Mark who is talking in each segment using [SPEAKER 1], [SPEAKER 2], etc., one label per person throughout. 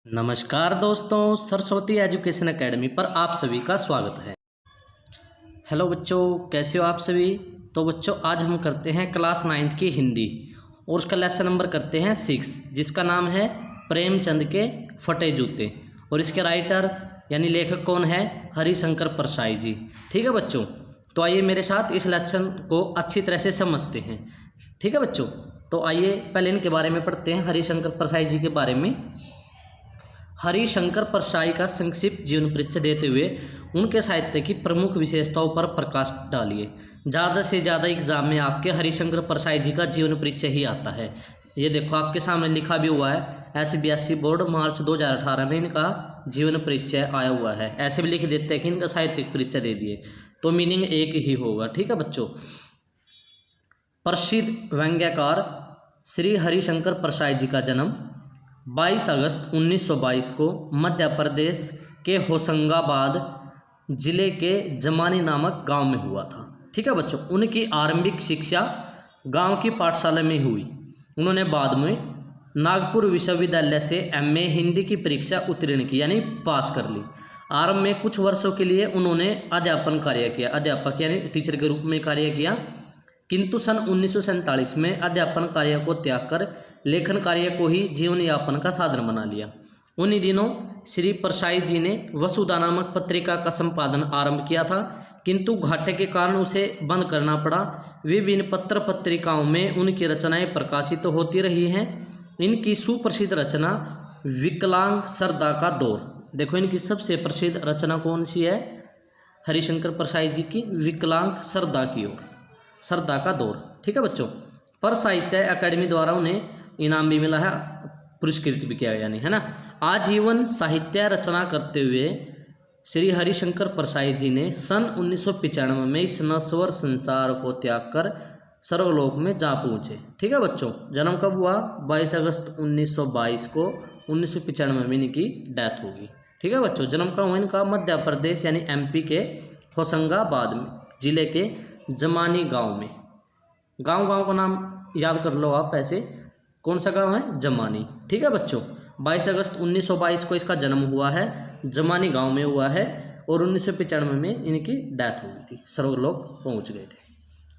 [SPEAKER 1] नमस्कार दोस्तों, Saraswati education academy पर आप सभी का स्वागत है। हेलो बच्चों, कैसे हो आप सभी। तो बच्चों आज हम करते हैं क्लास 9th की हिंदी और उसका लेसन नंबर करते हैं 6, जिसका नाम है प्रेमचंद के फटे जूते। और इसके राइटर यानी लेखक कौन है? हरिशंकर परसाई जी। ठीक है बच्चों, तो आइए मेरे साथ इस लेसन को अच्छी तरह से समझते हैं। ठीक है बच्चों, तो आइए पहले इनके बारे में पढ़ते हैं, हरिशंकर परसाई जी के बारे में। हरिशंकर परसाई का संक्षिप्त जीवन परिचय देते हुए उनके साहित्य की प्रमुख विशेषताओं पर प्रकाश डालिए। ज़्यादा से ज़्यादा एग्जाम में आपके हरिशंकर परसाई जी का जीवन परिचय ही आता है। ये देखो आपके सामने लिखा भी हुआ है, HBSC बोर्ड मार्च 2018 में इनका जीवन परिचय आया हुआ है। ऐसे भी लिख देते हैं कि इनका साहित्यिक परिचय दे दिए, तो मीनिंग एक ही होगा। ठीक है बच्चों, प्रसिद्ध व्यंग्यकार श्री हरिशंकर परसाई जी का जन्म 22 अगस्त 1922 को मध्य प्रदेश के होशंगाबाद जिले के जमानी नामक गांव में हुआ था। ठीक है बच्चों, उनकी आरंभिक शिक्षा गांव की पाठशाला में हुई। उन्होंने बाद में नागपुर विश्वविद्यालय से MA हिंदी की परीक्षा उत्तीर्ण की, यानी पास कर ली। आरंभ में कुछ वर्षों के लिए उन्होंने अध्यापन कार्य किया, अध्यापक यानी टीचर के रूप में कार्य किया, किंतु सन 1947 में अध्यापन कार्य को त्याग कर लेखन कार्य को ही जीवन यापन का साधन बना लिया। उन्हीं दिनों श्री परसाई जी ने वसुधा नामक पत्रिका का संपादन आरंभ किया था, किंतु घाटे के कारण उसे बंद करना पड़ा। विभिन्न पत्र पत्रिकाओं में उनकी रचनाएं प्रकाशित होती रही हैं। इनकी सुप्रसिद्ध रचना विकलांग सरदा का दौर, देखो इनकी सबसे प्रसिद्ध रचना कौन सी है? हरिशंकर परसाई जी की विकलांग सरदा की ओर, सरदा का दौर। ठीक है बच्चों, पर साहित्य अकादमी द्वारा उन्हें इनाम भी मिला है, पुरस्कृत भी किया, यानी है ना। आजीवन साहित्य रचना करते हुए श्री हरिशंकर परसाई जी ने सन 1995 में इस नश्वर संसार को त्याग कर सर्वलोक में जा पहुँचे। ठीक है बच्चों, जन्म कब हुआ? 22 अगस्त 1922 को। 1995 में इनकी डेथ होगी। ठीक है बच्चों, जन्म कब हुआ इनका? मध्य प्रदेश यानी MP के होशंगाबाद में जिले के जमानी गाँव में। गाँव का नाम याद कर लो आप ऐसे, कौन सा गांव है? जमानी। ठीक है बच्चों, 22 अगस्त 1922 को इसका जन्म हुआ है, जमानी गांव में हुआ है, और 1995 में इनकी डेथ हुई थी, सर्वलोक पहुंच गए थे।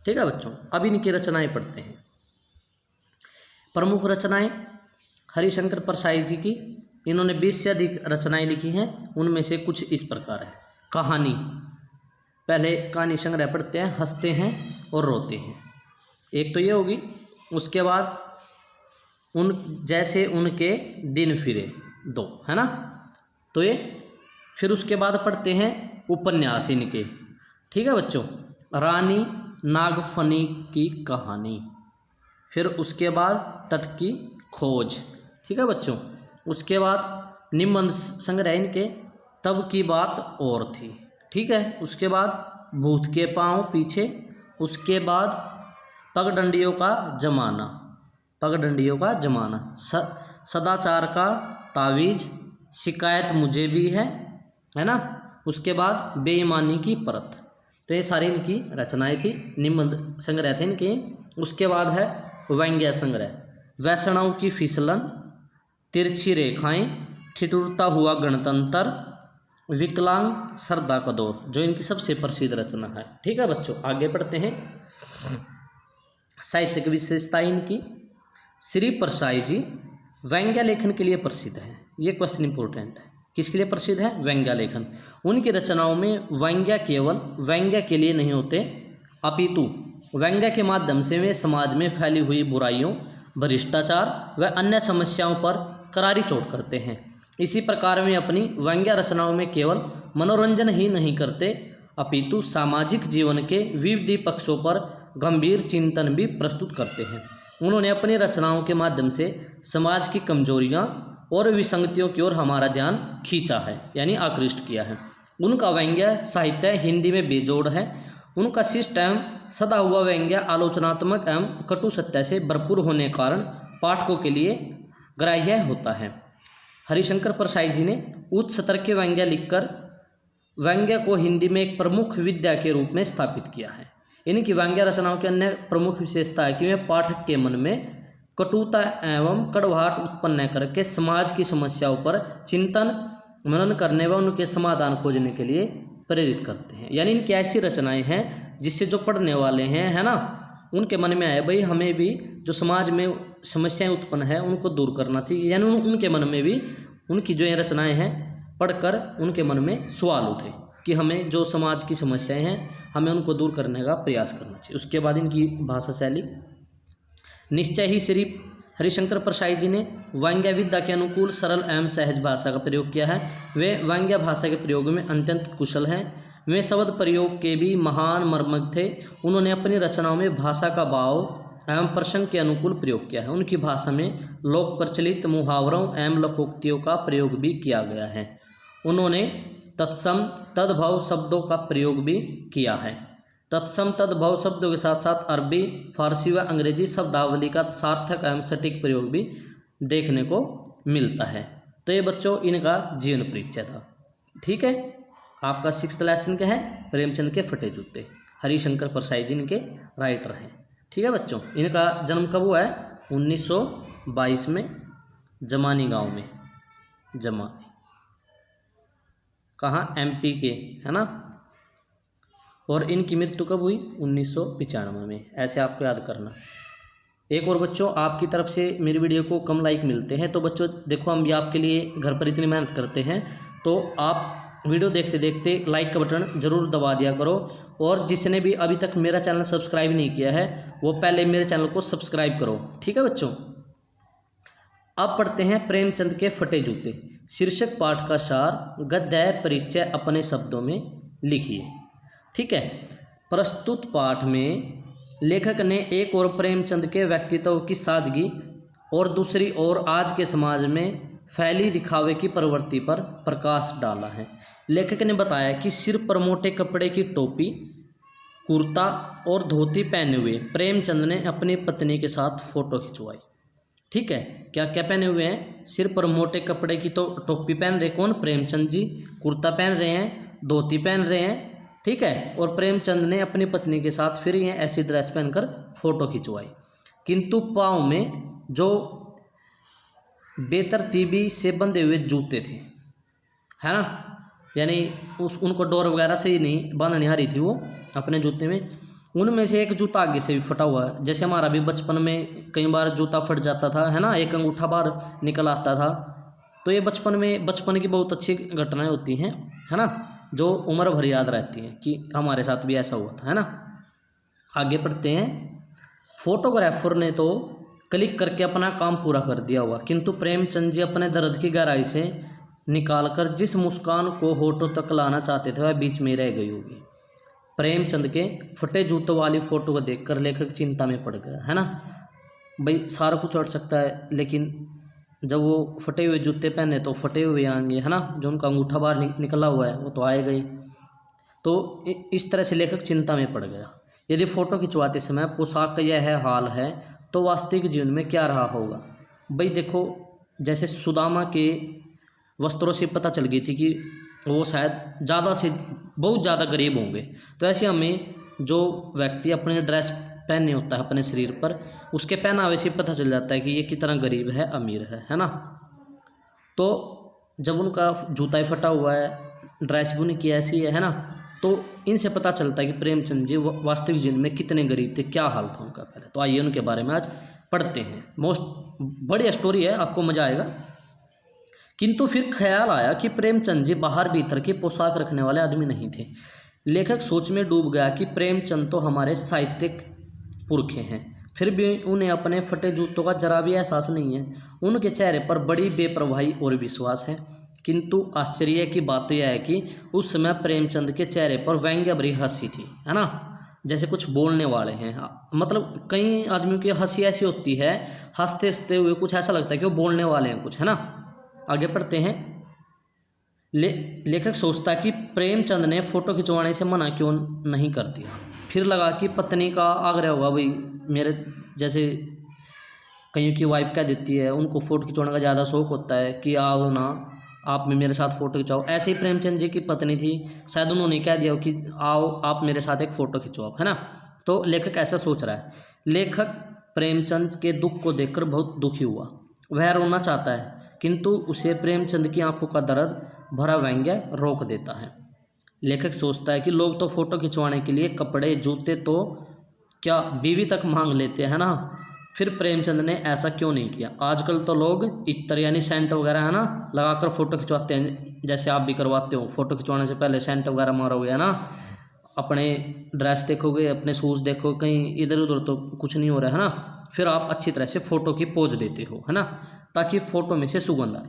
[SPEAKER 1] ठीक है बच्चों, अब इनकी रचनाएं पढ़ते हैं। प्रमुख रचनाएं हरिशंकर परसाई जी की, इन्होंने 20 से अधिक रचनाएं लिखी हैं। उनमें से कुछ इस प्रकार है। कहानी, पहले कहानी संग्रह पढ़ते हैं, हंसते हैं और रोते हैं, एक तो ये होगी। उसके बाद उन जैसे उनके दिन फिरे, 2 है ना, तो ये। फिर उसके बाद पढ़ते हैं उपन्यास इनके। ठीक है बच्चों, रानी नागफनी की कहानी। फिर उसके बाद तट की खोज। ठीक है बच्चों, उसके बाद निबंध संग्रह इनके तब की बात और थी। ठीक है, उसके बाद भूत के पांव पीछे। उसके बाद पगडंडियों का जमाना, पगडंडियों का जमाना, सदाचार का तावीज, शिकायत मुझे भी है ना। उसके बाद बेईमानी की परत। तो ये सारी इनकी रचनाएं थी, निबंध संग्रह थे इनके। उसके बाद है व्यंग्य संग्रह, वैष्णव की फिसलन, तिरछी रेखाएं, ठिठुरता हुआ गणतंत्र, विकलांग सरदा का दौर, जो इनकी सबसे प्रसिद्ध रचना है। ठीक है बच्चों, आगे पढ़ते हैं। साहित्यिक विशेषता इनकी, श्री परसाई जी व्यंग्य लेखन के लिए प्रसिद्ध है। ये क्वेश्चन इंपॉर्टेंट है, किसके लिए प्रसिद्ध है? व्यंग्य लेखन। उनकी रचनाओं में व्यंग्य केवल व्यंग्य के लिए नहीं होते, अपितु व्यंग्य के माध्यम से वे समाज में फैली हुई बुराइयों, भ्रष्टाचार व अन्य समस्याओं पर करारी चोट करते हैं। इसी प्रकार वे अपनी व्यंग्य रचनाओं में केवल मनोरंजन ही नहीं करते, अपितु सामाजिक जीवन के विविध पक्षों पर गंभीर चिंतन भी प्रस्तुत करते हैं। उन्होंने अपनी रचनाओं के माध्यम से समाज की कमजोरियां और विसंगतियों की ओर हमारा ध्यान खींचा है, यानी आकृष्ट किया है। उनका व्यंग्य साहित्य हिंदी में बेजोड़ है। उनका शिष्ट एवं सदा हुआ व्यंग्य आलोचनात्मक एवं कटु सत्य से भरपूर होने के कारण पाठकों के लिए ग्राह्य होता है। हरिशंकर परसाई जी ने उच्च स्तर के व्यंग्य लिखकर व्यंग्य को हिंदी में एक प्रमुख विद्या के रूप में स्थापित किया है। इनकी व्यंग्य रचनाओं की अन्य प्रमुख विशेषता है कि वे पाठक के मन में कटुता एवं कड़वाहट उत्पन्न करके समाज की समस्याओं पर चिंतन मनन करने व उनके समाधान खोजने के लिए प्रेरित करते हैं। यानी इनकी ऐसी रचनाएं हैं जिससे जो पढ़ने वाले हैं, है ना, उनके मन में आए भाई हमें भी जो समाज में समस्याएं उत्पन्न है उनको दूर करना चाहिए। यानी उनके मन में भी उनकी जो ये रचनाएं हैं पढ़कर उनके मन में सवाल उठे कि हमें जो समाज की समस्याएं हैं हमें उनको दूर करने का प्रयास करना चाहिए। उसके बाद इनकी भाषा शैली, निश्चय ही श्री हरिशंकर परसाई जी ने व्यंग्य विद्या के अनुकूल सरल एवं सहज भाषा का प्रयोग किया है। वे व्यंग्य भाषा के प्रयोग में अत्यंत कुशल हैं। वे शब्द प्रयोग के भी महान मर्मज्ञ थे। उन्होंने अपनी रचनाओं में भाषा का भाव एवं प्रसंग के अनुकूल प्रयोग किया है। उनकी भाषा में लोक प्रचलित मुहावरों एवं लोकोक्तियों का प्रयोग भी किया गया है। उन्होंने तत्सम तद्भव शब्दों का प्रयोग भी किया है। तत्सम तद्भव शब्दों के साथ साथ अरबी, फारसी व अंग्रेजी शब्दावली का सार्थक एवं सटीक प्रयोग भी देखने को मिलता है। तो ये बच्चों इनका जीवन परिचय था। ठीक है, आपका 6th लेसन क्या है, प्रेमचंद के फटे जूते। हरिशंकर परसाई जी इनके राइटर हैं। ठीक है बच्चों, इनका जन्म कब हुआ है, 1922 में जमानी गांव में, जमानी कहाँ, MP के, है ना। और इनकी मृत्यु कब हुई, 1995 में। ऐसे आपको याद करना। एक और बच्चों, आपकी तरफ से मेरी वीडियो को कम लाइक मिलते हैं तो बच्चों देखो हम भी आपके लिए घर पर इतनी मेहनत करते हैं, तो आप वीडियो देखते देखते लाइक का बटन ज़रूर दबा दिया करो। और जिसने भी अभी तक मेरा चैनल सब्सक्राइब नहीं किया है वो पहले मेरे चैनल को सब्सक्राइब करो। ठीक है बच्चों, अब पढ़ते हैं प्रेमचंद के फटे जूते। शीर्षक पाठ का सार, गद्य परिचय अपने शब्दों में लिखिए। ठीक है, प्रस्तुत पाठ में लेखक ने एक और प्रेमचंद के व्यक्तित्व की सादगी और दूसरी ओर आज के समाज में फैली दिखावे की प्रवृत्ति पर प्रकाश डाला है। लेखक ने बताया कि सिर पर मोटे कपड़े की टोपी, कुर्ता और धोती पहने हुए प्रेमचंद ने अपनी पत्नी के साथ फोटो खिंचवाई। ठीक है, क्या क्या पहने हुए हैं, सिर पर मोटे कपड़े की तो टोपी पहन रहे कौन, प्रेमचंद जी, कुर्ता पहन रहे हैं, धोती पहन रहे हैं। ठीक है, और प्रेमचंद ने अपनी पत्नी के साथ फिर ये ऐसी ड्रेस पहनकर फोटो खिंचवाई। किंतु पाँव में जो बेतरतीबी से बंधे हुए जूते थे, है ना, यानी उनको डोर वगैरह से ही नहीं बांधनी आ रही थी वो अपने जूते में, उनमें से एक जूता आगे से भी फटा हुआ है। जैसे हमारा भी बचपन में कई बार जूता फट जाता था, है ना, एक अंगूठा बाहर निकल आता था। तो ये बचपन की बहुत अच्छी घटनाएं होती हैं, है ना, जो उम्र भर याद रहती हैं कि हमारे साथ भी ऐसा हुआ था, है ना। आगे पढ़ते हैं। फोटोग्राफर ने तो क्लिक करके अपना काम पूरा कर दिया हुआ, किंतु प्रेमचंद जी अपने दर्द की गहराई से निकालकर जिस मुस्कान को होठों तक लाना चाहते थे वह बीच में रह गई होगी। प्रेमचंद के फटे जूतों वाली फोटो को देखकर लेखक चिंता में पड़ गया, है ना। भाई सारा कुछ हट सकता है, लेकिन जब वो फटे हुए जूते पहने तो फटे हुए आएंगे, है ना, जो उनका अंगूठा बाहर निकला हुआ है वो तो आएगा ही। तो इस तरह से लेखक चिंता में पड़ गया। यदि फ़ोटो खिंचवाते समय पोशाक का यह हाल है तो वास्तविक जीवन में क्या रहा होगा। भाई देखो, जैसे सुदामा के वस्त्रों से पता चल गई थी कि वो शायद ज़्यादा से बहुत ज़्यादा गरीब होंगे, तो ऐसे हमें जो व्यक्ति अपने ड्रेस पहने होता है अपने शरीर पर, उसके पहनावे से पता चल जाता है कि ये कितना गरीब है अमीर है ना। तो जब उनका जूता ही फटा हुआ है, ड्रेस भी उनकी ऐसी है ना, तो इनसे पता चलता है कि प्रेमचंद जी वास्तविक जीवन में कितने गरीब थे, क्या हाल था उनका पहले। तो आइए उनके बारे में आज पढ़ते हैं। मोस्ट बढ़िया स्टोरी है, आपको मजा आएगा। किंतु फिर ख्याल आया कि प्रेमचंद जी बाहर भीतर की पोशाक रखने वाले आदमी नहीं थे। लेखक सोच में डूब गया कि प्रेमचंद तो हमारे साहित्यिक पुरखे हैं, फिर भी उन्हें अपने फटे जूतों का जरा भी एहसास नहीं है। उनके चेहरे पर बड़ी बेपरवाही और विश्वास है। किंतु आश्चर्य की बात यह है कि उस समय प्रेमचंद के चेहरे पर व्यंग्य भरी हंसी थी, है ना, जैसे कुछ बोलने वाले हैं। मतलब कई आदमियों की हंसी ऐसी होती है, हंसते हंसते हुए कुछ ऐसा लगता है कि वो बोलने वाले हैं कुछ, है ना। आगे पढ़ते हैं। लेखक सोचता है कि प्रेमचंद ने फोटो खिंचवाने से मना क्यों नहीं कर दिया। फिर लगा कि पत्नी का आग्रह होगा, भाई मेरे जैसे कईयों की वाइफ कह देती है, उनको फ़ोटो खिंचवाने का ज़्यादा शौक होता है कि आओ ना आप भी मेरे साथ फ़ोटो खिंचाओ। ऐसे ही प्रेमचंद जी की पत्नी थी, शायद उन्होंने कह दिया कि आओ आप मेरे साथ एक फ़ोटो खिंचवाओ, है ना। तो लेखक ऐसा सोच रहा है। लेखक प्रेमचंद के दुख को देखकर बहुत दुखी हुआ। वह रोना चाहता है किंतु उसे प्रेमचंद की आंखों का दर्द भरा व्यंग्य रोक देता है। लेखक सोचता है कि लोग तो फोटो खिंचवाने के लिए कपड़े जूते तो क्या बीवी तक मांग लेते हैं ना, फिर प्रेमचंद ने ऐसा क्यों नहीं किया। आजकल तो लोग इत्र यानी सेंट वगैरह है ना लगाकर फ़ोटो खिंचवाते हैं, जैसे आप भी करवाते हो। फ़ोटो खिंचवाने से पहले सेंट वगैरह मारोगे है ना, अपने ड्रेस देखोगे, अपने शूज़ देखो, कहीं इधर उधर तो कुछ नहीं हो रहा है ना, फिर आप अच्छी तरह से फ़ोटो की पोज देते हो है ना, ताकि फ़ोटो में से सुगंध आए।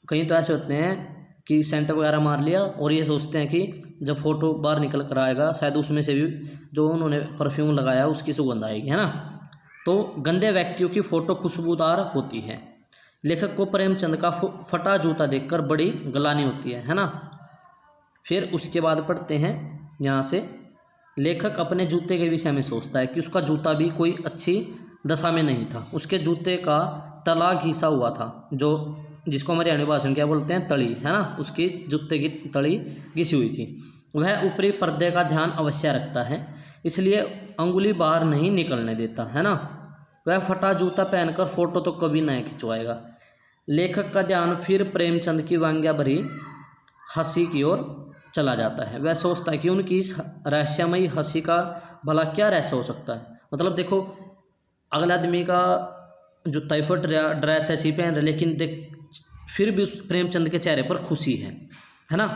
[SPEAKER 1] कहीं तो ऐसे होते हैं कि सेंट वगैरह मार लिया और ये सोचते हैं कि जब फ़ोटो बाहर निकल कर आएगा शायद उसमें से भी जो उन्होंने परफ्यूम लगाया उसकी सुगंध आएगी है ना। तो गंदे व्यक्तियों की फ़ोटो खुशबूदार होती है। लेखक को प्रेमचंद का फटा जूता देखकर बड़ी गलानी होती है ना। फिर उसके बाद पढ़ते हैं यहाँ से, लेखक अपने जूते के विषय में सोचता है कि उसका जूता भी कोई अच्छी दशा में नहीं था। उसके जूते का तला घिसा हुआ था, जो जिसको हमारे हरियाणवी भाषा में क्या बोलते हैं, तली है ना, उसकी जूते की तली घिसी हुई थी। वह ऊपरी पर्दे का ध्यान अवश्य रखता है, इसलिए अंगुली बाहर नहीं निकलने देता है ना। वह फटा जूता पहनकर फोटो तो कभी नहीं खिंचवाएगा। लेखक का ध्यान फिर प्रेमचंद की व्यंग्य भरी हंसी की ओर चला जाता है। वह सोचता है कि उनकी इस रहस्यमयी हंसी का भला क्या रहस्य हो सकता है। मतलब देखो, अगले आदमी का जूता फट रहा, ड्रेस ऐसी पहन रहा, लेकिन देख फिर भी उस प्रेमचंद के चेहरे पर खुशी है ना।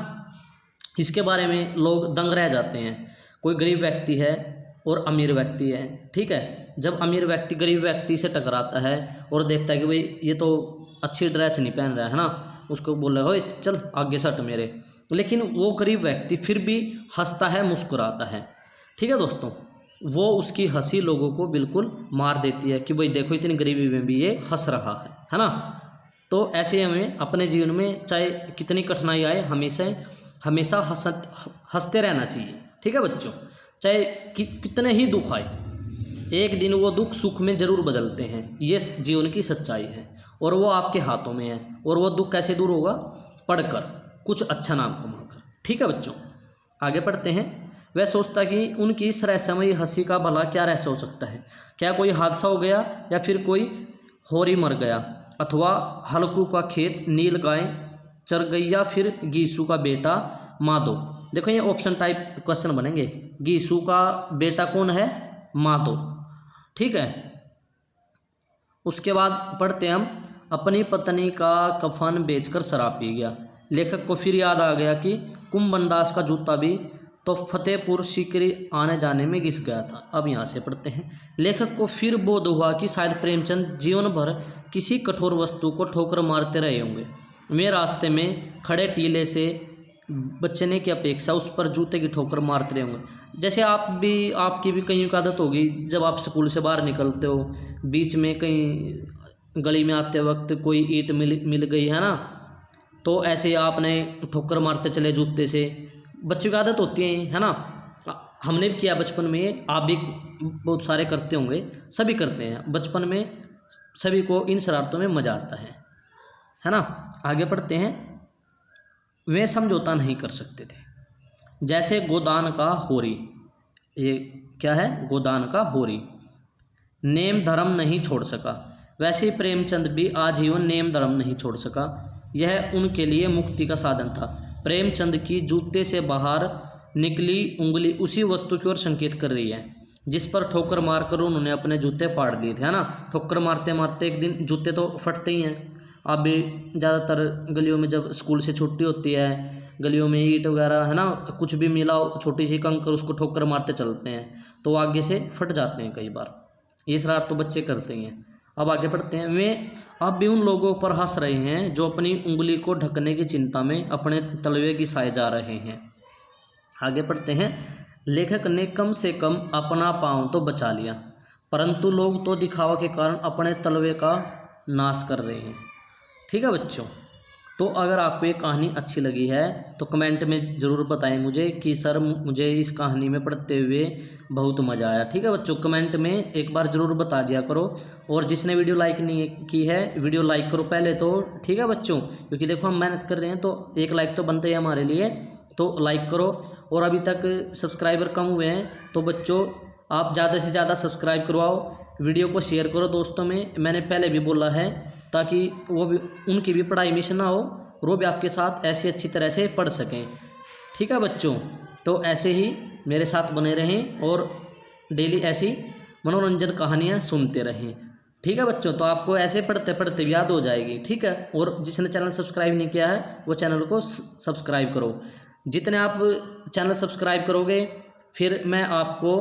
[SPEAKER 1] इसके बारे में लोग दंग रह जाते हैं। कोई गरीब व्यक्ति है और अमीर व्यक्ति है, ठीक है। जब अमीर व्यक्ति गरीब व्यक्ति से टकराता है और देखता है कि भाई ये तो अच्छी ड्रेस नहीं पहन रहा है ना, उसको बोल रहा है चल आगे सट मेरे, लेकिन वो गरीब व्यक्ति फिर भी हंसता है, मुस्कुराता है, ठीक है दोस्तों। वो उसकी हंसी लोगों को बिल्कुल मार देती है कि भाई देखो इतनी गरीबी में भी ये हंस रहा है ना। तो ऐसे हमें अपने जीवन में चाहे कितनी कठिनाई आए हमेशा हंसते रहना चाहिए, ठीक है बच्चों। चाहे कितने ही दुख आए, एक दिन वो दुख सुख में ज़रूर बदलते हैं, ये जीवन की सच्चाई है और वो आपके हाथों में है। और वो दुख कैसे दूर होगा? पढ़कर, कुछ अच्छा नाम कमाकर, ठीक है बच्चों। आगे पढ़ते हैं। वह सोचता कि उनकी इस रहस्यमयी हंसी का भला क्या रहस्य हो सकता है। क्या कोई हादसा हो गया या फिर कोई होरी मर गया, अथवा हलकू का खेत नील गाय चर गई, या फिर गीसू का बेटा माधो। देखो ये ऑप्शन टाइप क्वेश्चन बनेंगे। गीसू का बेटा कौन है? माधो, ठीक है। उसके बाद पढ़ते हैं हम, अपनी पत्नी का कफन बेचकर शराब पी गया। लेखक को फिर याद आ गया कि कुंभनदास का जूता भी तो फतेहपुर सीकरी आने जाने में घिस गया था। अब यहाँ से पढ़ते हैं। लेखक को फिर बोध हुआ कि शायद प्रेमचंद जीवन भर किसी कठोर वस्तु को ठोकर मारते रहे होंगे। वे रास्ते में खड़े टीले से बचने की अपेक्षा उस पर जूते की ठोकर मारते रहे होंगे। जैसे आपकी भी कहीं आदत होगी, जब आप स्कूल से बाहर निकलते हो, बीच में कहीं गली में आते वक्त कोई ईंट मिल गई है ना, तो ऐसे आपने ठोकर मारते चले जूते से। बच्चों की आदत होती है ना, हमने भी किया बचपन में, आप भी बहुत सारे करते होंगे, सभी करते हैं बचपन में। सभी को इन शरारतों में मज़ा आता है ना। आगे पढ़ते हैं। वे समझौता नहीं कर सकते थे, जैसे गोदान का होरी। ये क्या है? गोदान का होरी नेम धर्म नहीं छोड़ सका, वैसे ही प्रेमचंद भी आजीवन नेम धर्म नहीं छोड़ सका। यह उनके लिए मुक्ति का साधन था। प्रेमचंद की जूते से बाहर निकली उंगली उसी वस्तु की ओर संकेत कर रही है जिस पर ठोकर मारकर उन्होंने अपने जूते फाड़ दिए थे, है ना। ठोकर मारते मारते एक दिन जूते तो फटते ही हैं। आप भी ज़्यादातर गलियों में जब स्कूल से छुट्टी होती है, गलियों में ईंट वगैरह है ना, कुछ भी मिला छोटी सी कंकर, उसको ठोकर मारते चलते हैं तो आगे से फट जाते हैं कई बार। ये शरारत तो बच्चे करते ही हैं। अब आगे पढ़ते हैं। वे अब भी उन लोगों पर हंस रहे हैं जो अपनी उंगली को ढकने की चिंता में अपने तलवे घिसाए जा रहे हैं। आगे पढ़ते हैं। लेखक ने कम से कम अपना पाँव तो बचा लिया, परंतु लोग तो दिखावा के कारण अपने तलवे का नाश कर रहे हैं, ठीक है बच्चों। तो अगर आपको ये कहानी अच्छी लगी है तो कमेंट में ज़रूर बताएं मुझे कि सर मुझे इस कहानी में पढ़ते हुए बहुत मज़ा आया, ठीक है बच्चों। कमेंट में एक बार ज़रूर बता दिया करो। और जिसने वीडियो लाइक नहीं की है, वीडियो लाइक करो पहले तो, ठीक है बच्चों, क्योंकि देखो हम मेहनत कर रहे हैं तो एक लाइक तो बनता ही हमारे लिए, तो लाइक करो। और अभी तक सब्सक्राइबर कम हुए हैं तो बच्चों आप ज़्यादा से ज़्यादा सब्सक्राइब करवाओ, वीडियो को शेयर करो दोस्तों में। मैंने पहले भी बोला है ताकि वो भी, उनकी भी पढ़ाई मिस ना हो और वो भी आपके साथ ऐसी अच्छी तरह से पढ़ सकें। ठीक है बच्चों, तो ऐसे ही मेरे साथ बने रहें और डेली ऐसी मनोरंजन कहानियाँ सुनते रहें। ठीक है बच्चों, तो आपको ऐसे पढ़ते पढ़ते भी याद हो जाएगी। ठीक है, और जिसने चैनल सब्सक्राइब नहीं किया है वो चैनल को सब्सक्राइब करो। जितने आप चैनल सब्सक्राइब करोगे फिर मैं आपको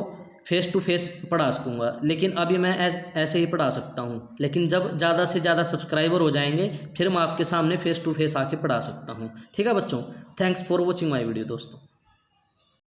[SPEAKER 1] फेस टू फेस पढ़ा सकूँगा, लेकिन अभी मैं ऐसे ही पढ़ा सकता हूँ। लेकिन जब ज़्यादा से ज़्यादा सब्सक्राइबर हो जाएंगे फिर मैं आपके सामने फेस टू फेस आके पढ़ा सकता हूँ। ठीक है बच्चों, thanks for watching my video दोस्तों।